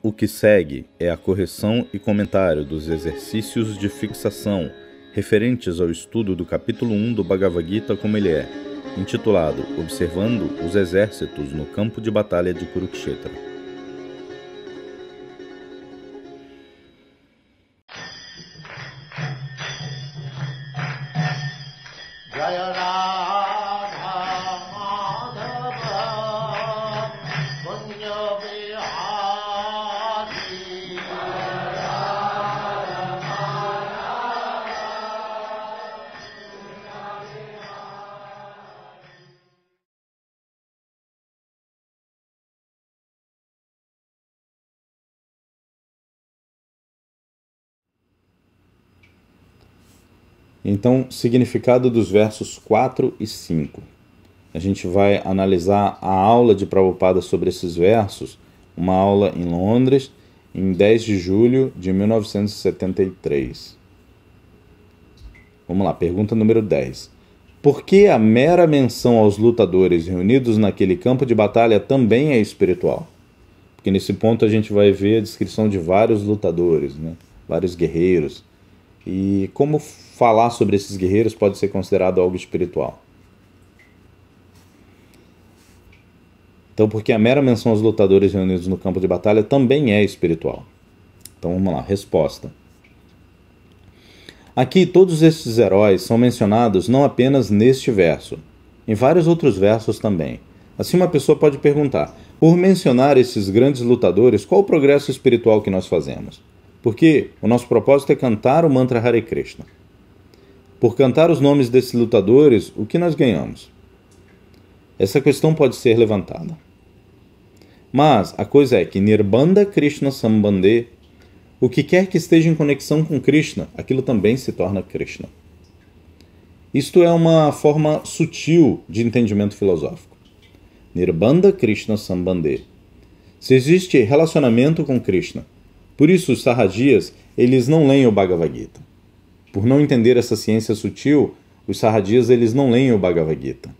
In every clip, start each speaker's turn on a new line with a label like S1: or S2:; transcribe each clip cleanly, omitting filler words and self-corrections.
S1: O que segue é a correção e comentário dos exercícios de fixação referentes ao estudo do capítulo 1 do Bhagavad Gita como ele é, intitulado Observando os Exércitos no Campo de Batalha de Kurukshetra. Então, significado dos versos 4 e 5. A gente vai analisar a aula de Prabhupada sobre esses versos, uma aula em Londres, em 10 de julho de 1973. Vamos lá, pergunta número 10. Por que a mera menção aos lutadores reunidos naquele campo de batalha também é espiritual? Porque nesse ponto a gente vai ver a descrição de vários lutadores, né? Vários guerreiros. E como falar sobre esses guerreiros pode ser considerado algo espiritual? Então, porque a mera menção aos lutadores reunidos no campo de batalha também é espiritual. Então, vamos lá. Resposta. Aqui, todos esses heróis são mencionados não apenas neste verso, em vários outros versos também. Assim, uma pessoa pode perguntar, por mencionar esses grandes lutadores, qual o progresso espiritual que nós fazemos? Porque o nosso propósito é cantar o mantra Hare Krishna. Por cantar os nomes desses lutadores, o que nós ganhamos? Essa questão pode ser levantada. Mas a coisa é que Nirbandha Krishna Sambandhe, o que quer que esteja em conexão com Krishna, aquilo também se torna Krishna. Isto é uma forma sutil de entendimento filosófico. Nirbandha Krishna Sambandhe. Se existe relacionamento com Krishna, por isso os sarradias, eles não leem o Bhagavad Gita. Por não entender essa ciência sutil, os sarradias, eles não leem o Bhagavad Gita.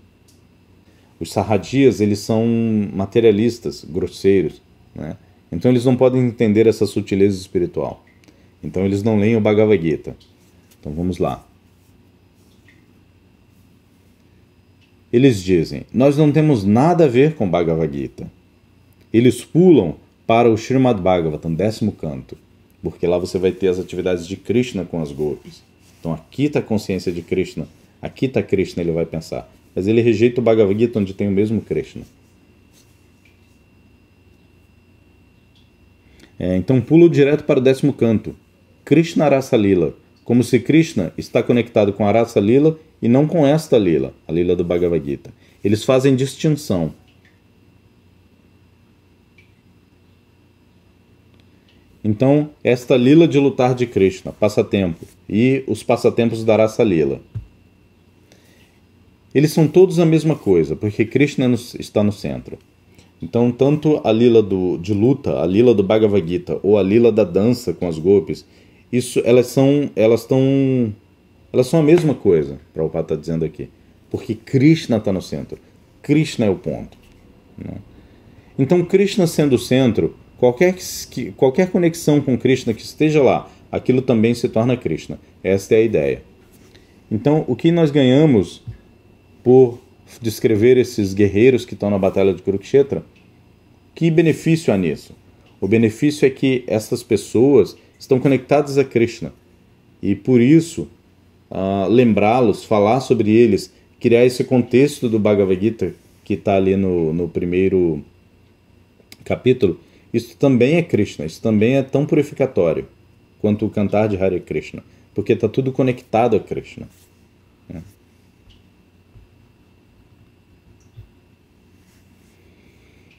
S1: Os sarradias, eles são materialistas, grosseiros, né? Então eles não podem entender essa sutileza espiritual. Então eles não leem o Bhagavad Gita. Então vamos lá. Eles dizem, nós não temos nada a ver com Bhagavad Gita. Eles pulam para o Srimad Bhagavatam, 10º canto, porque lá você vai ter as atividades de Krishna com as gopis. Então aqui está a consciência de Krishna, aqui está Krishna, ele vai pensar. Mas ele rejeita o Bhagavad Gita, onde tem o mesmo Krishna. Então pula direto para o 10º canto, Krishna Rasa Lila, como se Krishna está conectado com a Rasa Lila e não com esta Lila, a Lila do Bhagavad Gita. Eles fazem distinção. Então, esta lila de lutar de Krishna, passatempo, e os passatempos da Rasa Lila. Eles são todos a mesma coisa, porque Krishna está no centro. Então, tanto a lila de luta, a lila do Bhagavad Gita, ou a lila da dança com as gopis, elas são a mesma coisa, Prabhupada está dizendo aqui. Porque Krishna está no centro. Krishna é o ponto, né? Então, Krishna sendo o centro, qualquer conexão com Krishna que esteja lá, aquilo também se torna Krishna. Esta é a ideia. Então, o que nós ganhamos por descrever esses guerreiros que estão na batalha de Kurukshetra? Que benefício há nisso? O benefício é que essas pessoas estão conectadas a Krishna. E por isso, lembrá-los, falar sobre eles, criar esse contexto do Bhagavad Gita, que está ali no primeiro capítulo, isso também é Krishna, isso também é tão purificatório quanto o cantar de Hare Krishna, porque está tudo conectado a Krishna.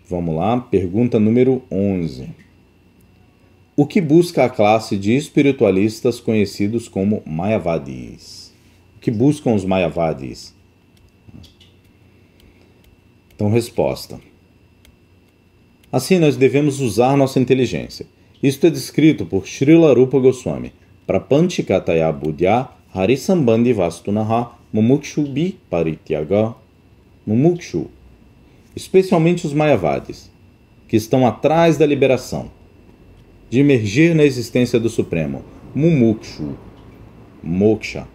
S1: Vamos lá, pergunta número 11. O que busca a classe de espiritualistas conhecidos como Mayavadis? O que buscam os Mayavadis? Então, resposta. Assim, nós devemos usar nossa inteligência. Isto é descrito por Srila Rupa Goswami. Prapanchikataya buddhya harisambandhi vastunaha mumukshu bi parityaga. Mumukshu. Especialmente os Mayavadis, que estão atrás da liberação. de emergir na existência do Supremo, Mumukshu, Moksha.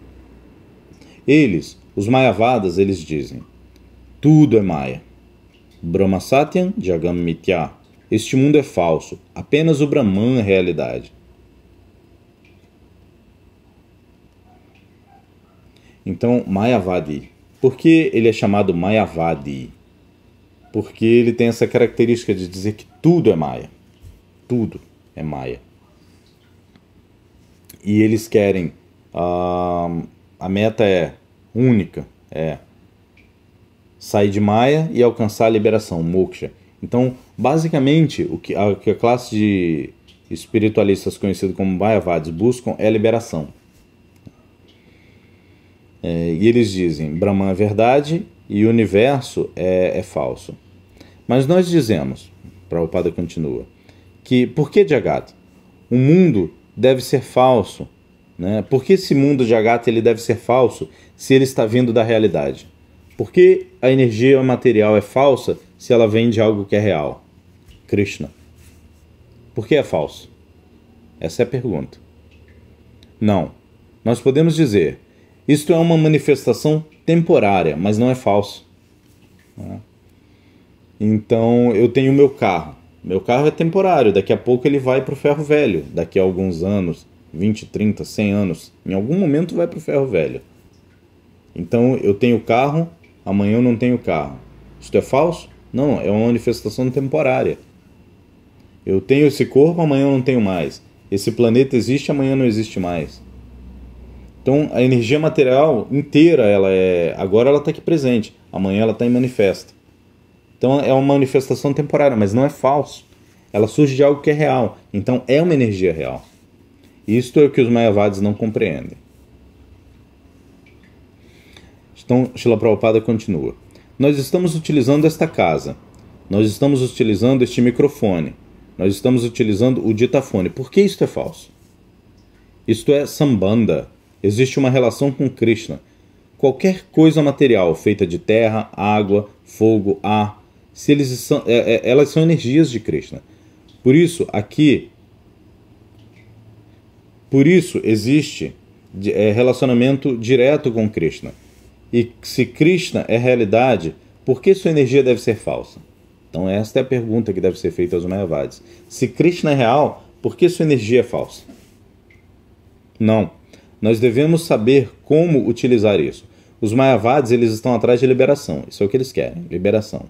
S1: Eles, os Mayavadas, eles dizem: tudo é Maya. Brahma Satyam Jagam Mithya. Este mundo é falso, apenas o Brahman é realidade. Então, Mayavadi. Por que ele é chamado Mayavadi? Porque ele tem essa característica de dizer que tudo é Maya. Tudo é Maya. E eles querem... a meta é única. É sair de Maya e alcançar a liberação, Moksha. Então, basicamente, o que a classe de espiritualistas conhecidos como Mayavadis buscam é a liberação. E eles dizem, Brahman é verdade e o universo é falso. Mas nós dizemos, Prabhupada continua, que por que Jagat? O mundo deve ser falso. Né? Por que esse mundo Jagat ele deve ser falso se ele está vindo da realidade? Por que a energia material é falsa se ela vem de algo que é real? Krishna. Por que é falso? Essa é a pergunta. Não. Nós podemos dizer, isto é uma manifestação temporária, mas não é falso. Então, eu tenho o meu carro. Meu carro é temporário, daqui a pouco ele vai para o ferro velho. Daqui a alguns anos, 20, 30, 100 anos, em algum momento vai para o ferro velho. Então, eu tenho carro, amanhã eu não tenho carro. Isto é falso? Não, é uma manifestação temporária. Eu tenho esse corpo, amanhã eu não tenho mais. Esse planeta existe, amanhã não existe mais. Então, a energia material inteira, agora ela está aqui presente, amanhã ela está em manifesto. Então, é uma manifestação temporária, mas não é falso. Ela surge de algo que é real. Então, é uma energia real. Isto é o que os Mayavadis não compreendem. Então, Srila Prabhupada continua. Nós estamos utilizando esta casa. Nós estamos utilizando este microfone. Nós estamos utilizando o ditafone. Por que isto é falso? Isto é sambandha. Existe uma relação com Krishna. Qualquer coisa material feita de terra, água, fogo, ar, se elas são energias de Krishna. Por isso existe relacionamento direto com Krishna. E se Krishna é realidade, por que sua energia deve ser falsa? Então esta é a pergunta que deve ser feita aos Mayavadis. Se Krishna é real, por que sua energia é falsa? Não. Nós devemos saber como utilizar isso. Os Mayavadis, eles estão atrás de liberação. Isso é o que eles querem, liberação.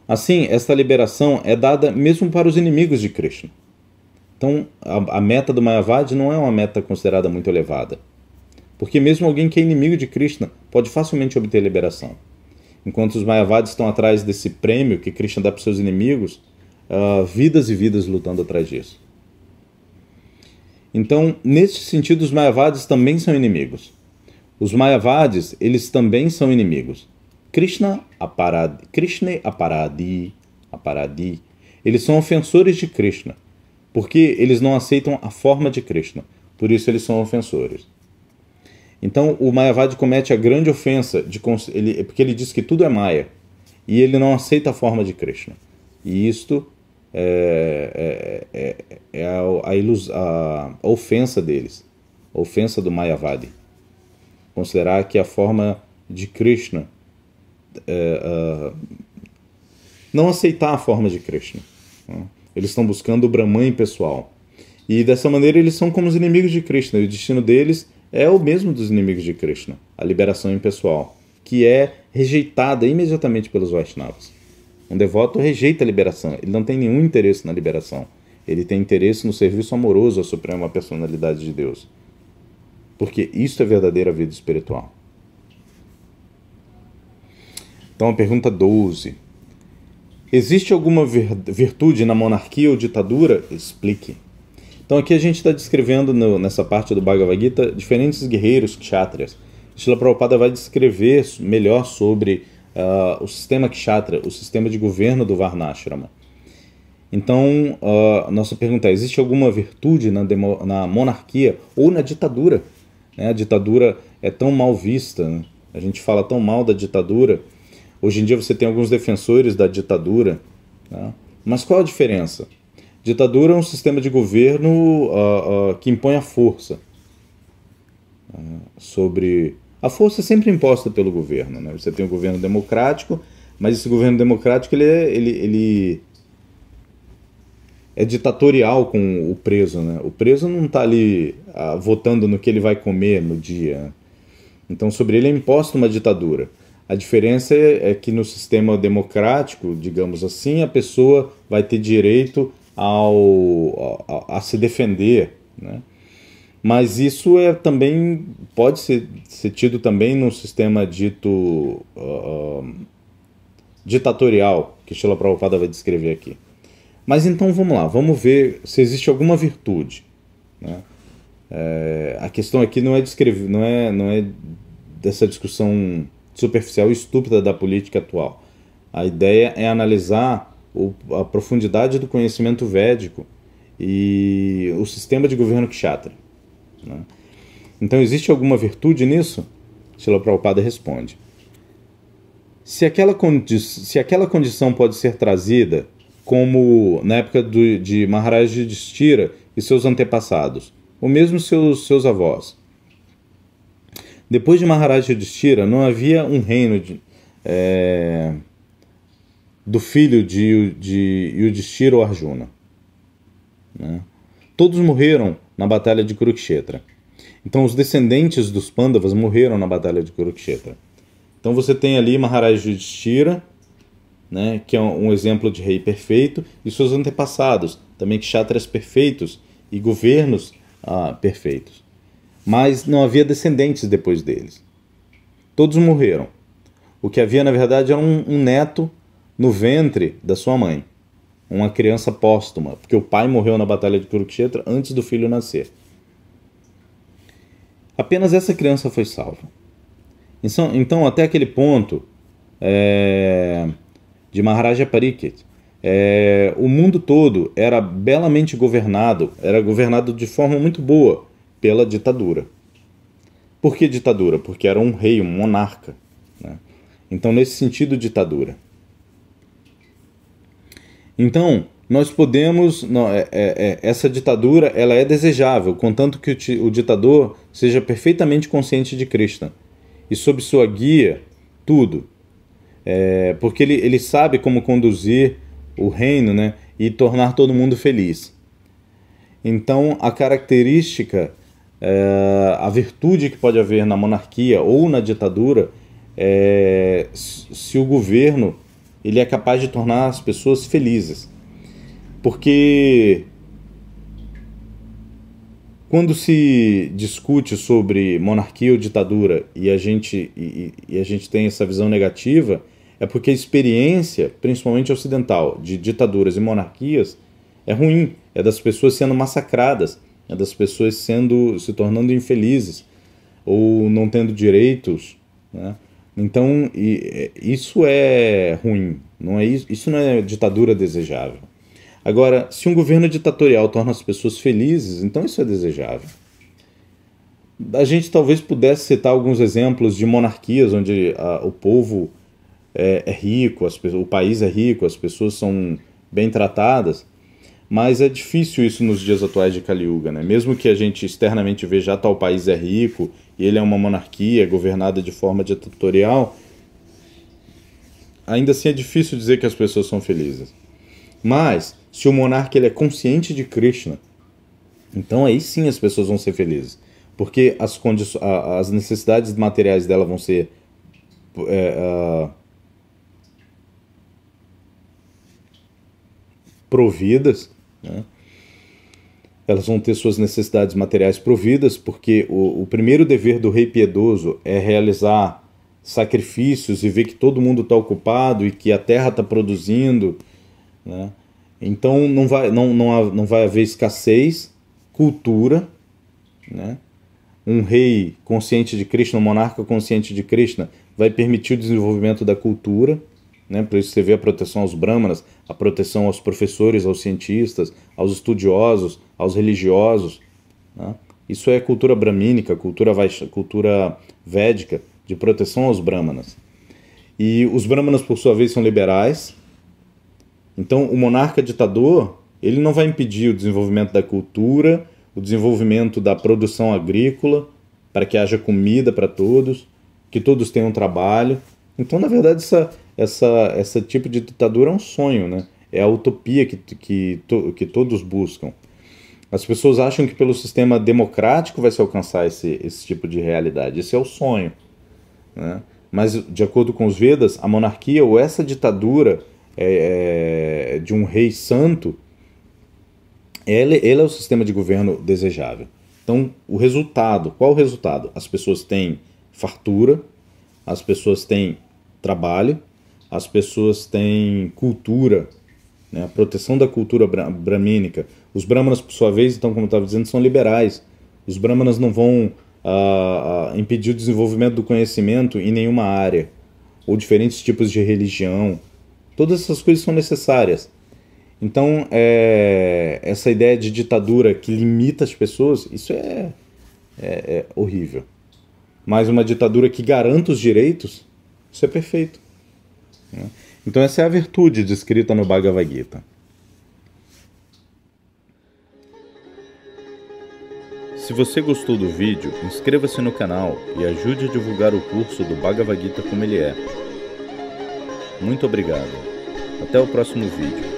S1: Assim, esta liberação é dada mesmo para os inimigos de Krishna. Então, a meta do Mayavadi não é uma meta considerada muito elevada. Porque mesmo alguém que é inimigo de Krishna pode facilmente obter liberação. Enquanto os Mayavadis estão atrás desse prêmio que Krishna dá para os seus inimigos, vidas e vidas lutando atrás disso. Então, neste sentido, os Mayavadis também são inimigos. Os Mayavadis, eles também são inimigos. Krishna aparadi, eles são ofensores de Krishna, porque eles não aceitam a forma de Krishna. Por isso eles são ofensores. Então, o Mayavadi comete a grande ofensa, porque ele diz que tudo é Maya, e ele não aceita a forma de Krishna. E isto é a ofensa deles, a ofensa do Mayavadi. Considerar que a forma de Krishna, não aceitar a forma de Krishna. Eles estão buscando o Brahman pessoal. E dessa maneira eles são como os inimigos de Krishna. E o destino deles é o mesmo dos inimigos de Krishna, a liberação impessoal, que é rejeitada imediatamente pelos Vaishnavas. Um devoto rejeita a liberação, ele não tem nenhum interesse na liberação. Ele tem interesse no serviço amoroso à Suprema Personalidade de Deus. Porque isso é verdadeira vida espiritual. Então a pergunta 12. Existe alguma virtude na monarquia ou ditadura? Explique. Então aqui a gente está descrevendo nessa parte do Bhagavad Gita diferentes guerreiros kshatriyas. Srila Prabhupada vai descrever melhor sobre o sistema kshatriya, o sistema de governo do Varnashrama. Então, nossa pergunta é, existe alguma virtude na monarquia ou na ditadura? A ditadura é tão mal vista, né? A gente fala tão mal da ditadura. Hoje em dia você tem alguns defensores da ditadura. Tá? Mas qual a diferença? Ditadura é um sistema de governo que impõe a força sobre... A força é sempre imposta pelo governo, né? Você tem o governo democrático, mas esse governo democrático ele é ditatorial com o preso, né? O preso não está ali votando no que ele vai comer no dia, né? Então sobre ele é imposta uma ditadura. A diferença é que no sistema democrático, digamos assim, a pessoa vai ter direito a se defender, né? Mas isso também pode ser tido também num sistema dito ditatorial, que Srila Prabhupada vai descrever aqui. Mas então vamos lá, vamos ver se existe alguma virtude, né? A questão aqui não é descrever, não é dessa discussão superficial e estúpida da política atual. A ideia é analisar a profundidade do conhecimento védico e o sistema de governo kshatriya, né? Então existe alguma virtude nisso? Srila Prabhupada responde: se aquela condição pode ser trazida como na época de Maharaj Yudhishthira e seus antepassados, ou mesmo seus avós. Depois de Maharaj Yudhishthira, não havia um reino do filho de Yudhishthira ou Arjuna, né? Todos morreram na batalha de Kurukshetra. Então os descendentes dos Pandavas morreram na batalha de Kurukshetra. Então você tem ali Maharaj Yudhishthira, né, que é um exemplo de rei perfeito, e seus antepassados, também kshatriyas perfeitos e governos perfeitos. Mas não havia descendentes depois deles. Todos morreram. O que havia, na verdade, era um neto no ventre da sua mãe. Uma criança póstuma, porque o pai morreu na batalha de Kurukshetra antes do filho nascer. Apenas essa criança foi salva. Então até aquele ponto de Maharaja Pariksit, o mundo todo era belamente governado, era governado de forma muito boa pela ditadura. Por que ditadura? Porque era um rei, um monarca, né? Então, nesse sentido, ditadura. Então, nós podemos... essa ditadura ela é desejável, contanto que o ditador seja perfeitamente consciente de Krishna. E sob sua guia, tudo. Porque ele sabe como conduzir o reino, né, e tornar todo mundo feliz. Então, a característica, a virtude que pode haver na monarquia ou na ditadura é se o governo ele é capaz de tornar as pessoas felizes. Porque quando se discute sobre monarquia ou ditadura e a gente tem essa visão negativa, é porque a experiência, principalmente ocidental, de ditaduras e monarquias é ruim, é das pessoas sendo massacradas, é das pessoas se tornando infelizes ou não tendo direitos, né? Então isso é ruim, isso não é ditadura desejável. Agora, se um governo ditatorial torna as pessoas felizes, então isso é desejável. A gente talvez pudesse citar alguns exemplos de monarquias onde o povo é rico, o país é rico, as pessoas são bem tratadas, mas é difícil isso nos dias atuais de Kali Yuga, né? Mesmo que a gente externamente veja tal país é rico e ele é uma monarquia governada de forma ditatorial, ainda assim é difícil dizer que as pessoas são felizes. Mas, se o monarca ele é consciente de Krishna, então aí sim as pessoas vão ser felizes. Porque as necessidades materiais dela vão ser providas, né? Elas vão ter suas necessidades materiais providas, porque o primeiro dever do rei piedoso é realizar sacrifícios e ver que todo mundo está ocupado e que a terra está produzindo, né? Então não vai haver escassez, cultura, né? Um rei consciente de Krishna, um monarca consciente de Krishna vai permitir o desenvolvimento da cultura, né? Por isso você vê a proteção aos brahmanas, a proteção aos professores, aos cientistas, aos estudiosos, aos religiosos, né? Isso é cultura brahmínica, cultura védica, de proteção aos brahmanas. E os brahmanas, por sua vez, são liberais. Então, o monarca ditador, ele não vai impedir o desenvolvimento da cultura, o desenvolvimento da produção agrícola, para que haja comida para todos, que todos tenham trabalho. Então, na verdade, esse tipo de ditadura é um sonho, né? É a utopia que todos buscam. As pessoas acham que pelo sistema democrático vai se alcançar esse tipo de realidade. Esse é o sonho, né? Mas, de acordo com os Vedas, a monarquia ou essa ditadura de um rei santo, ele é o sistema de governo desejável. Então, o resultado, qual o resultado? As pessoas têm fartura, as pessoas têm trabalho, as pessoas têm cultura, né? A proteção da cultura bramínica. Os brahmanas, por sua vez, então, como eu estava dizendo, são liberais. Os brahmanas não vão impedir o desenvolvimento do conhecimento em nenhuma área, ou diferentes tipos de religião. Todas essas coisas são necessárias. Então, essa ideia de ditadura que limita as pessoas, isso é horrível. Mas uma ditadura que garanta os direitos, isso é perfeito, né? Então essa é a virtude descrita no Bhagavad Gita. Se você gostou do vídeo, inscreva-se no canal e ajude a divulgar o curso do Bhagavad Gita como ele é. Muito obrigado. Até o próximo vídeo.